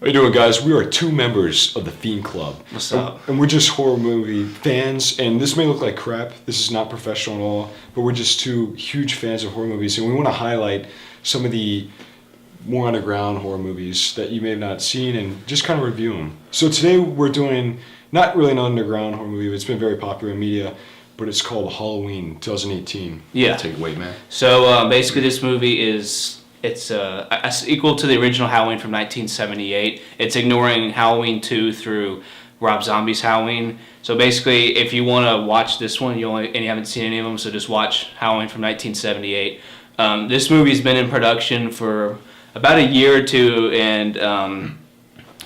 How you doing, guys? We are two members of the Fiend Club. What's up? And we're just horror movie fans, and this may look like crap. This is not professional at all, but we're just two huge fans of horror movies, and we want to highlight some of the more underground horror movies that you may have not seen and just kind of review them. So today we're doing not really an underground horror movie, but it's been very popular in media, but it's called Halloween 2018. Yeah. Take it away, man. So basically this movie is... It's equal to the original Halloween from 1978. It's ignoring Halloween 2 through Rob Zombie's Halloween. So basically, if you want to watch this one, you haven't seen any of them, so just watch Halloween from 1978. This movie's been in production for about a year or two, and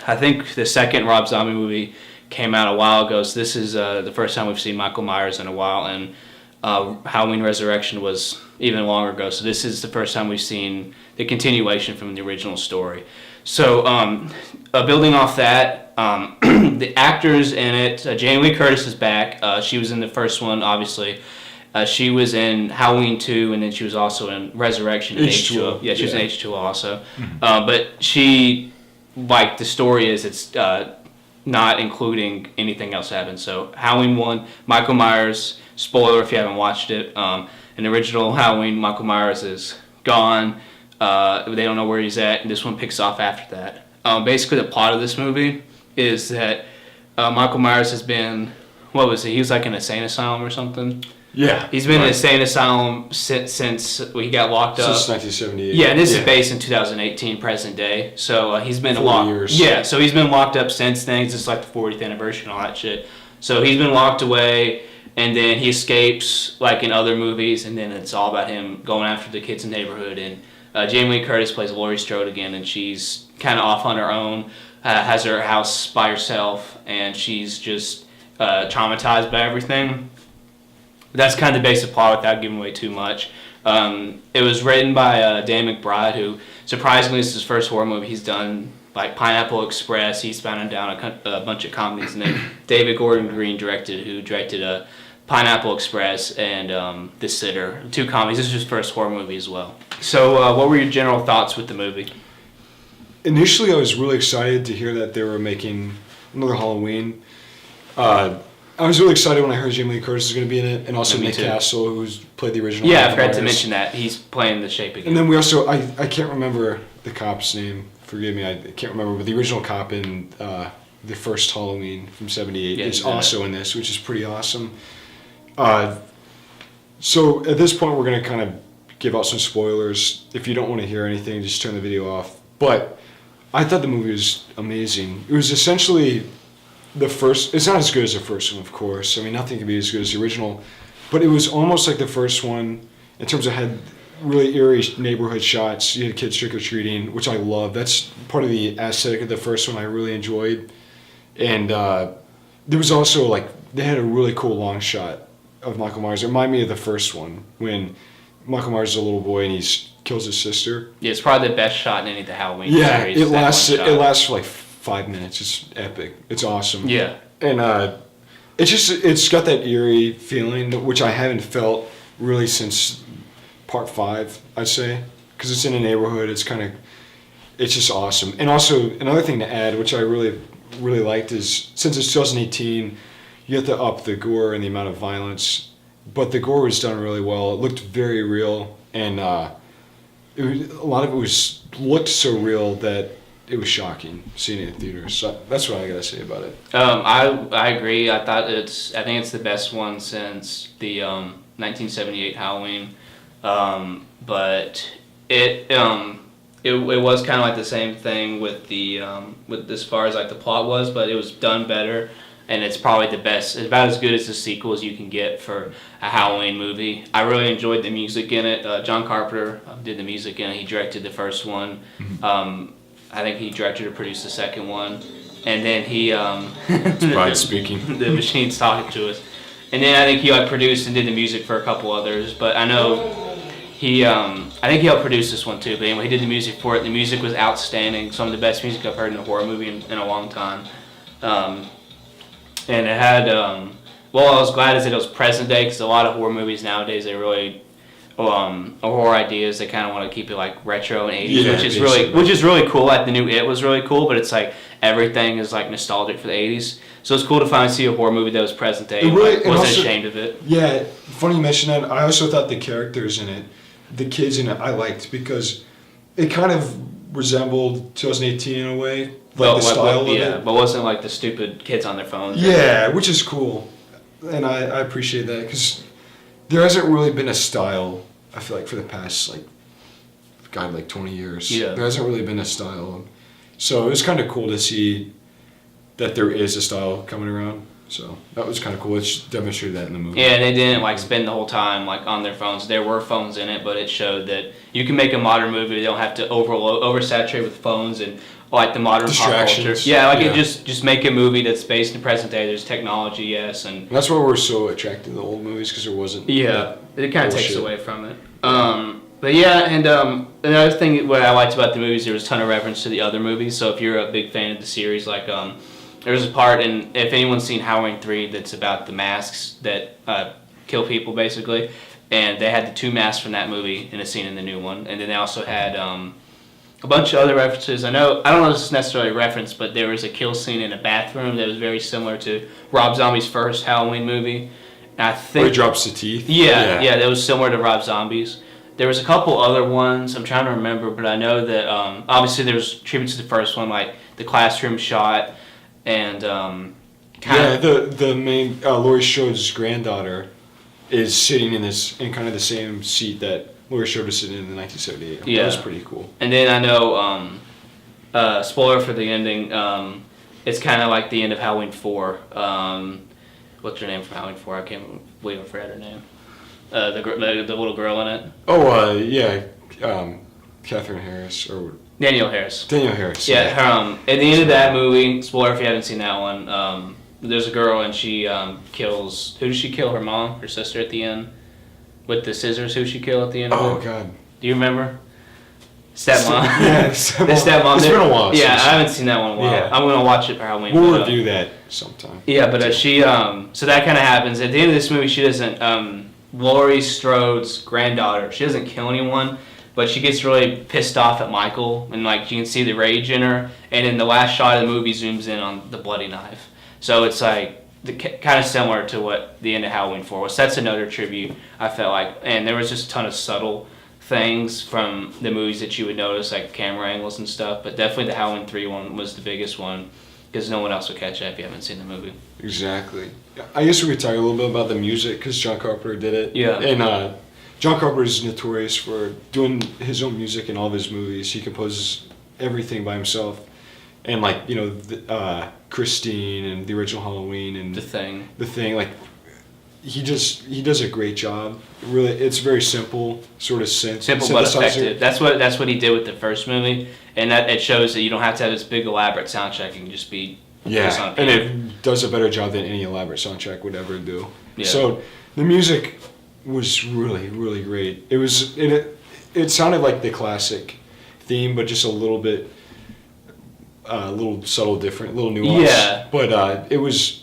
I think the second Rob Zombie movie came out a while ago, so this is the first time we've seen Michael Myers in a while, and Halloween Resurrection was even longer ago, so this is the first time we've seen the continuation from the original story. So building off that, the actors in it, Jamie Lee Curtis is back. She was in the first one, obviously. She was in Halloween 2, and then she was also in Resurrection in H2O. Yeah, she was in H2O also. Mm-hmm. But she, like the story is, it's not including anything else happened. So Halloween 1, Michael Myers, spoiler if you haven't watched it, in the original Halloween, Michael Myers is gone. They don't know where he's at, and this one picks off after that. Basically, the plot of this movie is that Michael Myers has been, what was it? He was like in an insane asylum or something. Yeah. He's been in an insane asylum since he got locked up. Since 1978. Yeah, and this is based in 2018, present day. So he's been 4 years. Yeah, so he's been locked up since then. It's just like the 40th anniversary and all that shit. So he's been locked away, and then he escapes like in other movies, and then it's all about him going after the kids in the neighborhood. And Jamie Lee Curtis plays Laurie Strode again, and she's kind of off on her own, has her house by herself, and she's just traumatized by everything. That's kind of the basic plot without giving away too much. It was written by Dan McBride, who surprisingly this is his first horror movie he's done. Like Pineapple Express, he's found down a bunch of comedies, and then David Gordon Green directed Pineapple Express and The Sitter, 2 comedies. This is his first horror movie as well. So what were your general thoughts with the movie? Initially, I was really excited to hear that they were making another Halloween. I was really excited when I heard Jamie Lee Curtis is going to be in it, and also Nick Castle, who's played the original. Yeah, I forgot to mention that. He's playing the Shape again. And then we also, I can't remember the cop's name. Forgive me, I can't remember. But the original cop in the first Halloween from '78 is also in this, which is pretty awesome. So at this point, we're going to kind of give out some spoilers. If you don't want to hear anything, just turn the video off. But I thought the movie was amazing. It was essentially the first. It's not as good as the first one, of course. I mean, nothing can be as good as the original. But it was almost like the first one in terms of had really eerie neighborhood shots. You had kids trick-or-treating, which I love. That's part of the aesthetic of the first one I really enjoyed. And there was also, like, they had a really cool long shot of Michael Myers. It reminded me of the first one when Michael Myers is a little boy and he kills his sister. Yeah, it's probably the best shot in any of the Halloween series. It lasts for like 5 minutes. It's epic. It's awesome. Yeah. And it's got that eerie feeling, which I haven't felt really since part 5, I'd say. Because it's in a neighborhood. It's just awesome. And also, another thing to add, which I really, really liked, is since it's 2018, you have to up the gore and the amount of violence. But the gore was done really well. It looked very real. And a lot of it looked so real that it was shocking seeing it in theaters. So that's what I gotta say about it. I agree. I think it's the best one since the 1978 Halloween. But it was kind of like the same thing with with as far as like the plot was, but it was done better, and it's probably the best. It's about as good as the sequel as you can get for a Halloween movie. I really enjoyed the music in it. John Carpenter did the music in it. He directed the first one. Mm-hmm. I think he directed or produced the second one, and then he Pride speaking. The machine's talking to us, and then I think he produced and did the music for a couple others. But I know I think he helped produce this one too. But anyway, he did the music for it. The music was outstanding. Some of the best music I've heard in a horror movie in a long time. And it had I was glad that it was present day, because a lot of horror movies nowadays, they really horror ideas. They kind of want to keep it like retro and 80s, Yeah, which is really cool. Like the new It was really cool, but it's like everything is like nostalgic for the 80s. So it's cool to finally see a horror movie that was present day. Really, wasn't also, ashamed of it. Yeah, funny you mention that. I also thought the characters in it, the kids in it, I liked because it kind of resembled 2018 in a way, the style of it. But wasn't like the stupid kids on their phones. Yeah, which is cool, and I appreciate that because there hasn't really been a style. I feel like for the past like 20 years, there hasn't really been a style. So it was kind of cool to see that there is a style coming around. So that was kind of cool. It demonstrated that in the movie. Yeah, and they didn't like spend the whole time like on their phones. There were phones in it, but it showed that you can make a modern movie. You don't have to oversaturate with phones and like the modern pop culture. Yeah, it just make a movie that's based in present day. There's technology, yes, and that's why we're so attracted to the old movies because there wasn't. Yeah, it kind of takes away from it. But yeah, and another thing what I liked about the movies, there was a ton of reference to the other movies. So if you're a big fan of the series, like there's a part, and if anyone's seen Halloween 3, that's about the masks that kill people basically, and they had the 2 masks from that movie in a scene in the new one, and then they also had a bunch of other references. I don't know if this is necessarily a reference, but there was a kill scene in a bathroom that was very similar to Rob Zombie's first Halloween movie. And I think where he drops the teeth. Yeah, that was similar to Rob Zombie's. There was a couple other ones I'm trying to remember, but I know that obviously there was tributes to the first one, like the classroom shot, and the main Laurie Strode's granddaughter is sitting in kind of the same seat that Laurie Strode was sitting in 1978. Yeah, that was pretty cool. And then I know spoiler for the ending. It's kind of like the end of Halloween 4. What's her name from Halloween 4? I can't believe I forgot her name. The little girl in it. Oh, yeah. Catherine Harris. Or Danielle Harris. Danielle Harris. Yeah, her, at the end of that movie, spoiler if you haven't seen that one, there's a girl and she kills... Who does she kill? Her mom? Her sister at the end? With the scissors, who she kill at the end of it? Oh, God. Do you remember? Stepmom. Yeah, Stepmom. The Stepmom. It's been a while. Yeah, I haven't seen that one in a while. Yeah. I'm going to watch it for Halloween. We'll review that sometime. Yeah, but she... so that kind of happens. At the end of this movie, she doesn't... Laurie Strode's granddaughter, she doesn't kill anyone, but she gets really pissed off at Micheal, and like you can see the rage in her, and in the last shot of the movie zooms in on the bloody knife. So it's like kind of similar to what the end of Halloween 4 was. That's another tribute, I felt like, and there was just a ton of subtle things from the movies that you would notice, like camera angles and stuff, but definitely the Halloween 3 one was the biggest one, because no one else will catch that if you haven't seen the movie. Exactly. I guess we could talk a little bit about the music, because John Carpenter did it. Yeah. And John Carpenter is notorious for doing his own music in all of his movies. He composes everything by himself. And like, Christine and the original Halloween and The Thing. Like he does a great job. Really, it's very simple, sort of simple but effective. That's what he did with the first movie, and that it shows that you don't have to have this big elaborate soundtrack. You can just be and it does a better job than any elaborate soundtrack would ever do. Yeah. So the music was really, really great. It sounded like the classic theme, but just a little bit, a little subtle, different, a little nuance. Yeah. But it was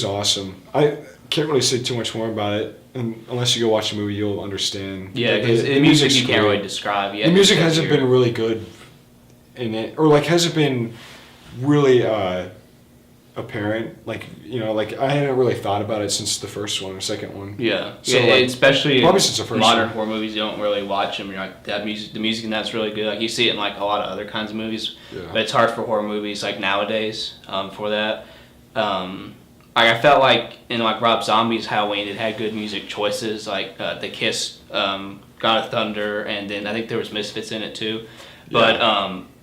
awesome. I can't really say too much more about it, and unless you go watch the movie, you'll understand. Yeah, because the music you can't really describe yet. The music hasn't been really good in it, or like hasn't been really apparent. Like I hadn't really thought about it since the first one or second one. Yeah, so especially probably since the first modern one. horror movies, you don't really watch them. You're like the music in that's really good. Like you see it in like a lot of other kinds of movies, but it's hard for horror movies like nowadays for that. I felt like in like Rob Zombie's Halloween, it had good music choices like The Kiss, God of Thunder, and then I think there was Misfits in it too. But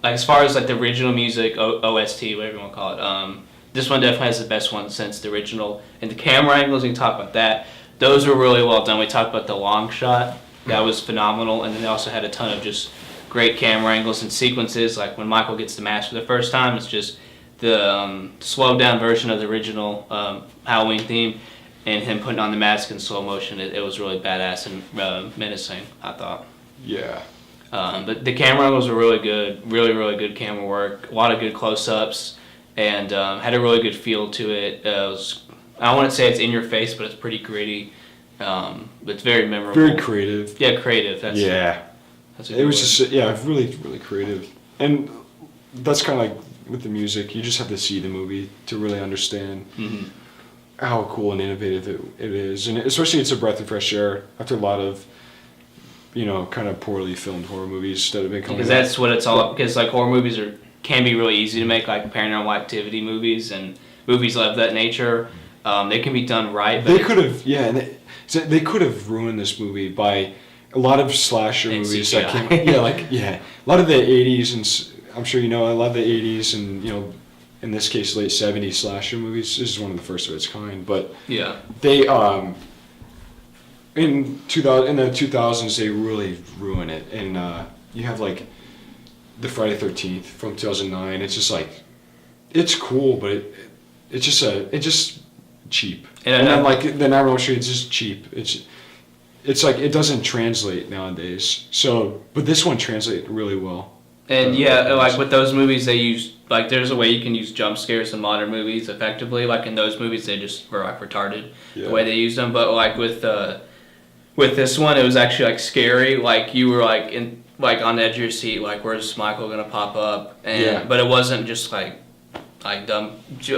like as far as like the original music, OST, whatever you want to call it, this one definitely has the best one since the original. And the camera angles, we can talk about that. Those were really well done. We talked about the long shot. That was phenomenal. And then they also had a ton of just great camera angles and sequences. Like when Micheal gets the mask for the first time, it's just the slowed down version of the original Halloween theme, and him putting on the mask in slow motion. It was really badass and menacing, I thought. Yeah. But the camera angles were really good, really, really good camera work, a lot of good close-ups, and had a really good feel to it. I don't want to say it's in your face, but it's pretty gritty, It's very memorable. Very creative. Yeah, creative. That's a good It was word. just really really creative, and that's kind of like with the music. You just have to see the movie to really understand how cool and innovative it is, and especially it's a breath of fresh air after a lot of kind of poorly filmed horror movies that have been coming. Because that's what it's all. Because like horror movies can be really easy to make, like Paranormal Activity movies and movies of that nature. They can be done right. But they could have, they could have ruined this movie by a lot of slasher movies that came. A lot of the '80s, and I'm sure a lot of the '80s, and in this case late '70s slasher movies. This is one of the first of its kind, but they in the 2000s they really ruin it, and you have like the Friday 13th from 2009. It's just like it's cool, but it's just cheap. And then like the Nightmare Street, it's just cheap. It's like it doesn't translate nowadays. So, but this one translates really well. And like with those movies, they use like there's a way you can use jump scares in modern movies effectively. Like in those movies, they just were like retarded the way they used them. But like with this one, it was actually like scary. Like you were like on the edge of your seat, like where's Michael gonna pop up? But it wasn't just like dumb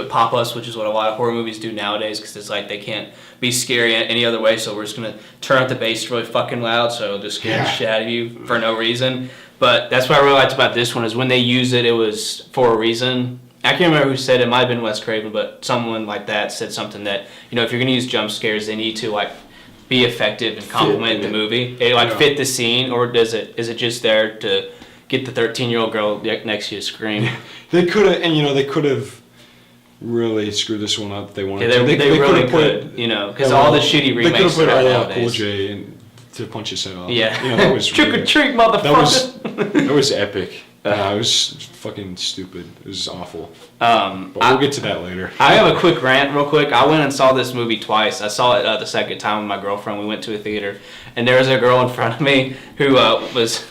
pop us, which is what a lot of horror movies do nowadays, because it's like they can't be scary any other way, so we're just gonna turn up the bass really fucking loud, so it'll just scare the shit out of you for no reason. But that's what I really liked about this one is when they use it, it was for a reason. I can't remember who said it. Might have been Wes Craven, but someone like that said something that if you're gonna use jump scares, they need to like be effective and complement the movie. They like fit the scene, or is it just there to get the 13-year-old girl next to you to scream? They could have, and they could have really screwed this one up if they wanted to. They really could, because all the shitty remakes they could have put nowadays. Cool J to punch his head off. Yeah, that was trick or treat, motherfucker. That was epic. It was fucking stupid. It was awful. But we'll get to that later. I have a quick rant, real quick. I went and saw this movie twice. I saw it the second time with my girlfriend. We went to a theater, and there was a girl in front of me who was.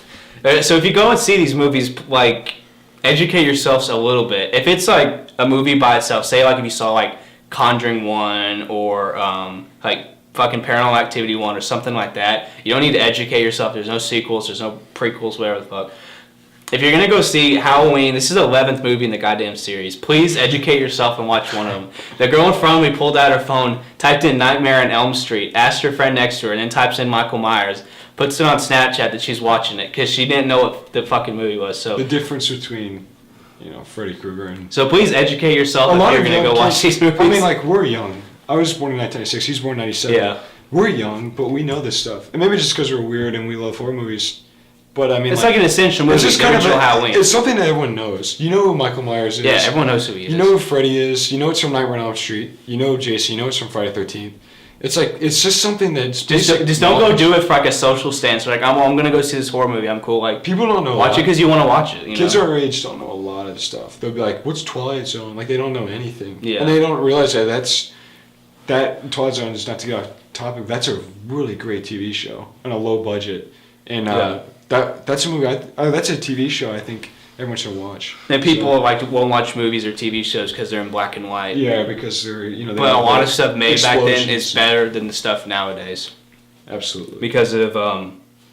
So if you go and see these movies, like, educate yourselves a little bit. If it's like a movie by itself, say like if you saw like Conjuring 1 or like fucking Paranormal Activity 1 or something like that, you don't need to educate yourself. There's no sequels, there's no prequels, whatever the fuck. If you're gonna go see Halloween, this is the 11th movie in the goddamn series. Please educate yourself and watch one of them. The girl in front of me pulled out her phone, typed in Nightmare on Elm Street, asked her friend next to her, and then types in Michael Myers. Puts it on Snapchat that she's watching it because she didn't know what the fucking movie was. So the difference between, Freddy Krueger and. So please educate yourself if you're gonna go watch these movies. I mean, like we're young. I was born in 1996. He's born in 97. Yeah. We're young, but we know this stuff, and maybe just because we're weird and we love horror movies. But I mean, it's like an essential movie. It's just kind of Halloween. It's something that everyone knows. You know who Michael Myers is. Yeah, everyone knows who he is. You know who Freddy is. You know it's from Nightmare on Elm Street. You know Jason. You know it's from Friday 13th. It's like it's just something that's just don't go do it for like a social stance. Like I'm gonna go see this horror movie. I'm cool. Like people don't know. Watch it because you want to watch it. Kids our age don't know a lot of stuff. They'll be like, "What's Twilight Zone?" Like they don't know anything. Yeah. And they don't realize that Twilight Zone is not to get off topic. That's a really great TV show on a low budget, and that's a movie. That's a TV show. I think everyone should watch. And people won't watch movies or TV shows because they're in black and white. Yeah, because they're But a lot of stuff made back then is better than the stuff nowadays. Absolutely. Because of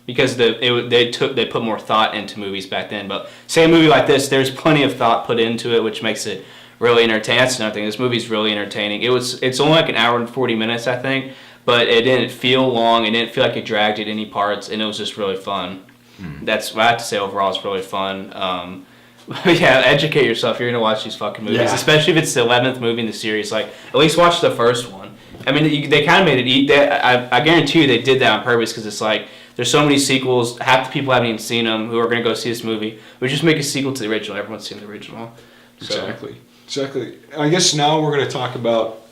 they put more thought into movies back then. But say a movie like this, there's plenty of thought put into it, which makes it really entertaining. That's another thing. This movie's really entertaining. It's only like an hour and 40 minutes, I think, but it didn't feel long. It didn't feel like it dragged at any parts, and it was just really fun. That's what I have to say overall. It's really fun. Yeah, educate yourself. You're gonna watch these fucking movies, especially if it's the 11th movie in the series. Like, at least watch the first one. I mean, they kind of made it. I guarantee you they did that on purpose because it's like there's so many sequels. Half the people haven't even seen them who are gonna go see this movie. We just make a sequel to the original. Everyone's seen the original. So. Exactly. I guess now we're gonna talk about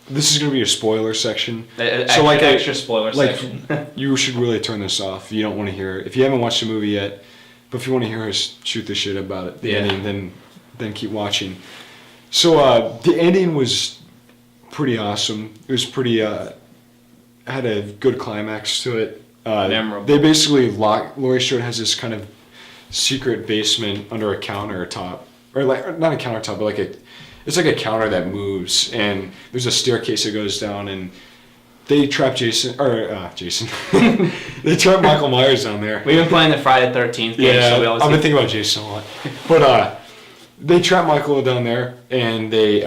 This is going to be a spoiler section. Extra spoiler section. You should really turn this off if you don't want to hear it. If you haven't watched the movie yet, but if you want to hear us shoot the shit about it, the ending, then keep watching. So the ending was pretty awesome. It was pretty, had a good climax to it. Memorable. They basically Laurie Strode has this kind of secret basement under a countertop. Or like, not a countertop, but it's like a counter that moves, and there's a staircase that goes down, and they trap Jason. They trap Michael Myers down there. We've been playing the Friday the 13th game, Yeah, so we always I've been thinking about Jason a lot. But they trap Michael down there, and they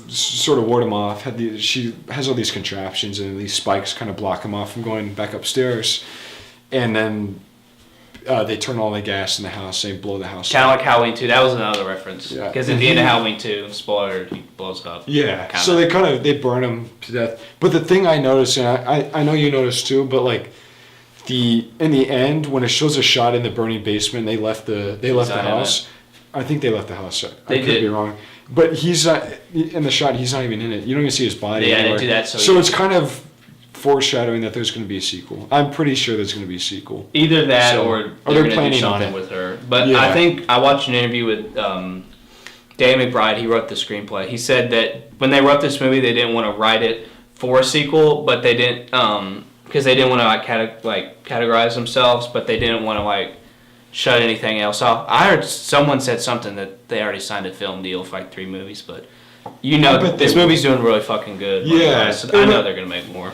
sort of ward him off. She has all these contraptions, and these spikes kind of block him off from going back upstairs. And then they turn all the gas in the house. They blow the house kind up. of like Halloween 2. That was another reference. Yeah. Because at the end of Halloween 2, spoiler, he blows up. Yeah. Kinda. So they burn him to death. But the thing I noticed, and I know you noticed too, but like in the end when it shows a shot in the burning basement, they left the house. I think they left the house. I could be wrong. But he's in the shot. He's not even in it. You don't even see his body. Yeah, anywhere. they do that. So it's kind of foreshadowing that there's going to be a sequel. I'm pretty sure there's going to be a sequel. Either that or they're going to do something with her. But yeah. I think I watched an interview with Dan McBride. He wrote the screenplay. He said that when they wrote this movie, they didn't want to write it for a sequel, but they didn't because they didn't want to categorize themselves, but they didn't want to shut anything else off. I heard someone said something that they already signed a film deal for 3 movies, but this movie's doing really fucking good. Yeah, so I know they're going to make more.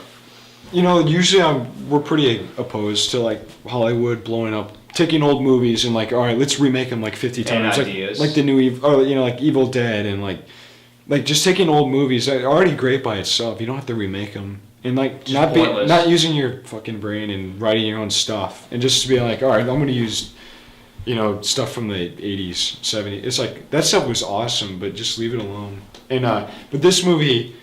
Usually we're pretty opposed to Hollywood blowing up, taking old movies and all right, let's remake them 50 times, like the new Evil Dead and just taking old movies that are already great by itself. You don't have to remake them and not using your fucking brain and writing your own stuff and just to be all right, I'm going to use stuff from the 80s, 70s. It's that stuff was awesome, but just leave it alone. And but this movie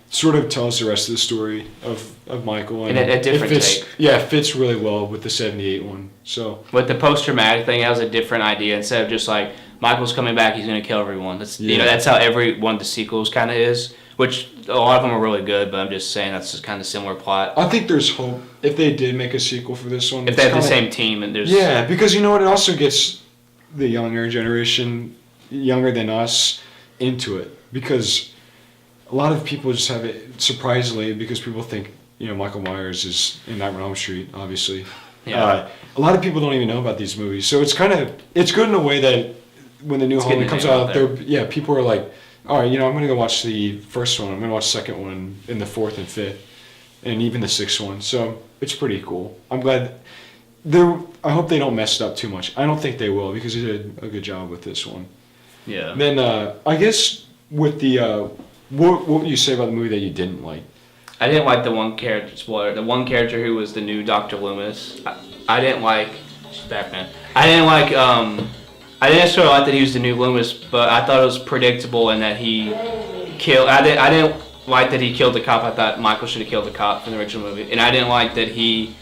sort of tells the rest of the story of Michael. And a different take. Yeah, it fits really well with the 78 one. So with the post-traumatic thing, that was a different idea. Instead of just Michael's coming back, he's going to kill everyone. That's how every one of the sequels kind of is, which a lot of them are really good, but I'm just saying that's just kind of similar plot. I think there's hope if they did make a sequel for this one. If they have the same team and there's... Yeah, because you know what? It also gets the younger generation, younger than us, into it. Because a lot of people just have it, surprisingly, because people think, Michael Myers is in Nightmare on Elm Street, obviously. Yeah. A lot of people don't even know about these movies. So it's good in a way that when the new Halloween comes out, people are like, all right, I'm going to go watch the first one. I'm going to watch the second one and the fourth and fifth and even the sixth one. So it's pretty cool. I'm glad. I hope they don't mess it up too much. I don't think they will because they did a good job with this one. Yeah. Then I guess with the what would you say about the movie that you didn't like? I didn't like the one character. Spoiler: the one character who was the new Dr. Loomis. I didn't like. Batman. I didn't like. I didn't necessarily like that he was the new Loomis, but I thought it was predictable in that he killed. I didn't like that he killed the cop. I thought Michael should have killed the cop from the original movie, and I didn't like that he.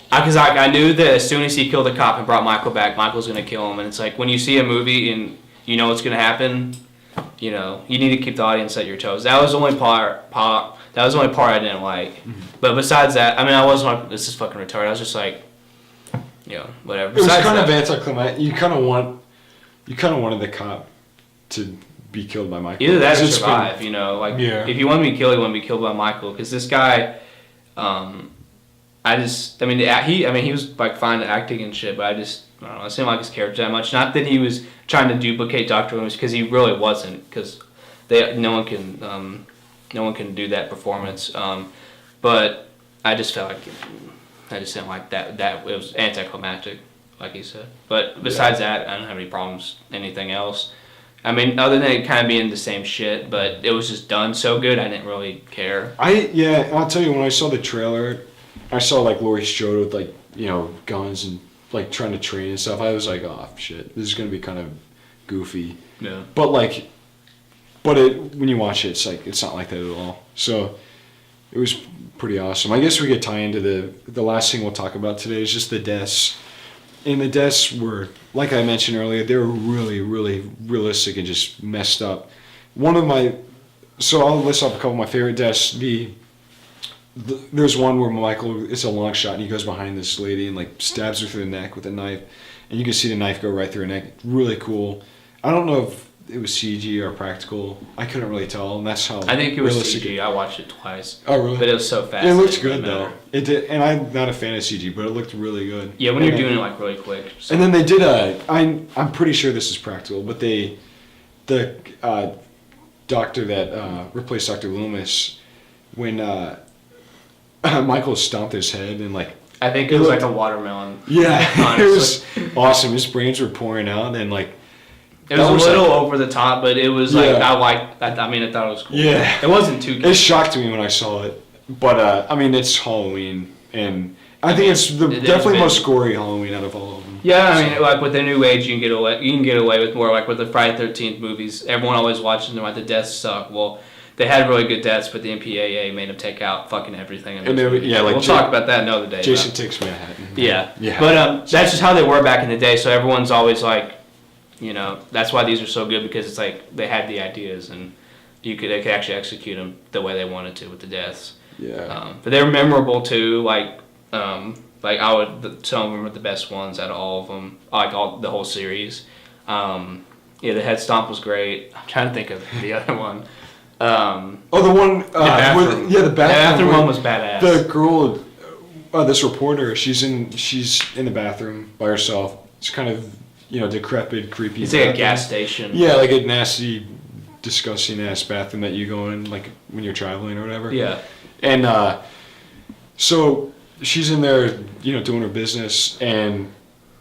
Because I knew that as soon as he killed the cop and brought Michael back, Michael's gonna kill him, and it's when you see a movie and you know what's gonna happen, you need to keep the audience at your toes. That was the only part. That was the only part I didn't like. Mm-hmm. But besides that, I wasn't like, this is fucking retarded. I was just whatever. It was kind of anticlimactic. You kind of wanted the cop to be killed by Michael. Either that or survive. If you want to be killed, you want to be killed by Michael. Because this guy, he was fine acting and shit, but I don't know. I didn't like his character that much. Not that he was trying to duplicate Dr. Loomis, because he really wasn't. Because no one can do that performance. But I just felt like I just didn't like that. That it was anticlimactic, like he said. But besides that, I don't have any problems. Anything else? Other than it kind of being the same shit, but it was just done so good, I didn't really care. I'll tell you, when I saw the trailer, I saw Laurie Strode with guns and trying to train and stuff. I was like, oh shit, this is gonna be kind of goofy. Yeah. But when you watch it, it's not like that at all. So it was pretty awesome. I guess we could tie into the last thing we'll talk about today is just the deaths. And the deaths were, like I mentioned earlier, they were really, really realistic and just messed up. So I'll list off a couple of my favorite deaths. There's one where Michael, it's a long shot, and he goes behind this lady and stabs her through the neck with a knife, and you can see the knife go right through her neck. Really cool. I don't know if it was CG or practical. I couldn't really tell, and that's how I think it was CG. I watched it twice. Oh, really? But it was so fast. It looked good though. It did, and I'm not a fan of CG, but it looked really good. Yeah, when you're doing it really quick. So. And then they did I'm pretty sure this is practical, but the doctor that replaced Dr. Loomis, when Michael stomped his head and like. I think it was like a watermelon. Yeah, it was awesome. His brains were pouring out, and like it was a little over the top, but it was like Yeah. I mean, I thought it was cool. Yeah. It wasn't too. It shocked me when I saw it, but I mean, it's Halloween, and I think it's definitely most gory Halloween out of all of them. Yeah, I mean, like with the new age, you can get away with more. Like with the Friday 13th movies, everyone always watches them. Like the deaths suck. Well, they had really good deaths, but the MPAA made them take out fucking everything. And they, yeah, like we'll talk about that another day. Jason Takes Manhattan. Yeah, yeah. But that's just how they were back in the day. So everyone's always like, you know, that's why these are so good, because it's like they had the ideas and they could actually execute them the way they wanted to with the deaths. Yeah. But they're memorable too. Like I would, some of them are the best ones out of all of them. Like the whole series. Yeah, the head stomp was great. I'm trying to think of the other one. The one. The bathroom. The bathroom one was badass. The girl, this reporter, she's in the bathroom by herself. It's kind of decrepit, creepy. It's like a gas station. Yeah, like a nasty, disgusting ass bathroom that you go in like when you're traveling or whatever. Yeah. And so she's in there, doing her business, and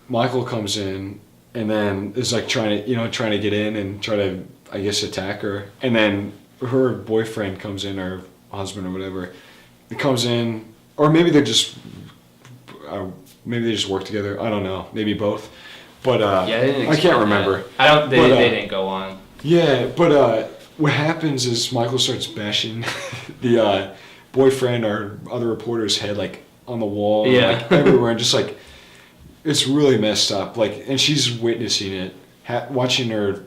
Michael comes in and then is like trying to get in and try to, I guess, attack her, and then her boyfriend comes in, or husband or whatever, he comes in, or maybe they just work together. I don't know, maybe both. But I can't remember. That. They didn't go on. Yeah, but what happens is Michael starts bashing the boyfriend or other reporter's head like on the wall, and, like, everywhere, and just like it's really messed up. Like, and she's witnessing it, watching her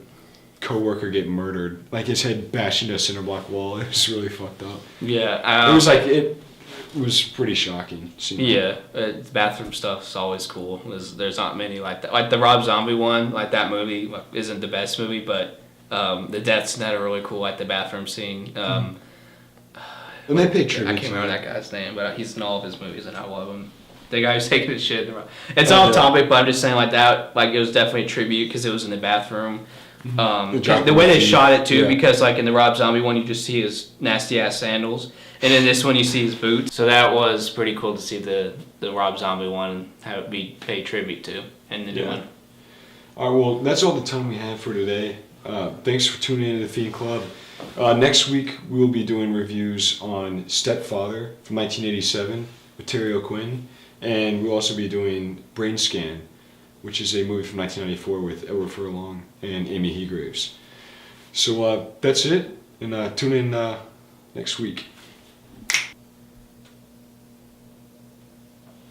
coworker get murdered, like his head bashed into a cinder block wall. It was really fucked up. Yeah, it was like it was pretty shocking. Yeah, bathroom stuff's always cool. There's not many like that. Like the Rob Zombie one, like that movie isn't the best movie, but the deaths in that are really cool. Like the bathroom scene. And they pay tribute. I can't remember that guy's name, but he's in all of his movies, and I love him. The guy who's taking his shit. It's off topic, but I'm just saying like that. Like it was definitely a tribute because it was in the bathroom. The way they shot it too, because like in the Rob Zombie one, you just see his nasty ass sandals, and in this one you see his boots. So that was pretty cool to see the Rob Zombie one have it be paid tribute to, and the new one. All right, well, that's all the time we have for today. Thanks for tuning in to the Fiend Club. Next week we will be doing reviews on Stepfather from 1987 with Terry O'Quinn, and we'll also be doing Brain Scan, which is a movie from 1994 with Edward Furlong and Amy Hegraves. So that's it, and tune in next week.